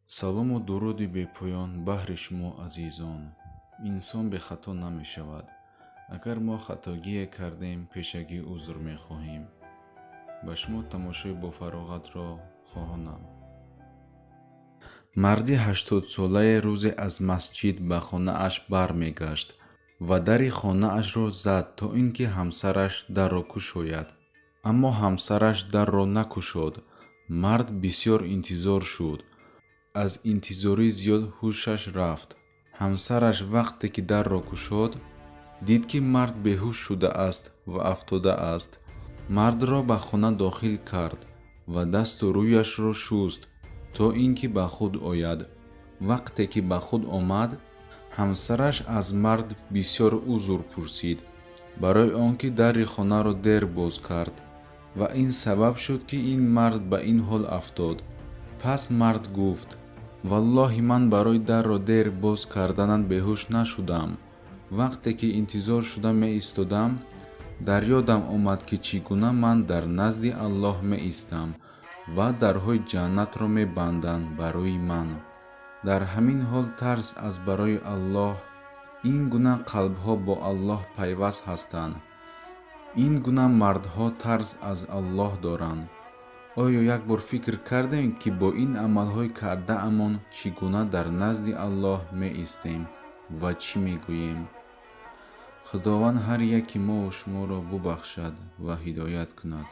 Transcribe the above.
салому дуруди бепоён баҳри шумо азизон. Инсон бехато намешавад. Агар мо хатогие кардем, пешагӣ узр мехоҳем. ба шумо тамошои бофароғатро хоҳонам. марди 80-солае рӯзе аз масҷид ба хонааш бармегашт ва дари хонаашро зад, то ин ки ҳамсараш дарро кушояд. аммо ҳамсараш дарро накушод. мард бисёр интизор шуд. аз интизорӣ зиёд ҳушаш рафт. ҳамсараш вақте ки дарро кушод, дид ки мард беҳуш шудааст ва афтодааст. мардро ба хона дохил кард ва дасту рӯяшро шуст, то ин ки ба худ ояд. вақте ки ба худ омад, ҳамсараш аз мард бисёр узр пурсид, барои он ки дари хонаро дер боз кард, ва ин сабаб шуд ки ин мард ба ин ҳол афтод. пас мард гуфт: валлоҳи ман барои дарро дер боз карданат беҳуш нашудам. вақте ки интизор шуда меистодам, дар ёдам омад ки чӣ гуна ман дар назди Аллоҳ меистам ва дарҳои ҷаннатро мебанданд барои ман. дар ҳамин ҳол тарс аз барои Аллоҳ, ин гуна қалбҳо бо Аллоҳ пайваст ҳастанд. ин гуна мардҳо тарс аз Аллоҳ доранд. оё як бор фикр кардем ки бо ин амалҳои кардаамон чӣ гуна дар назди Аллоҳ меистем ва чӣ мегӯем? худованд ҳар яки мо шуморо бубахшад ва ҳидоят кунад.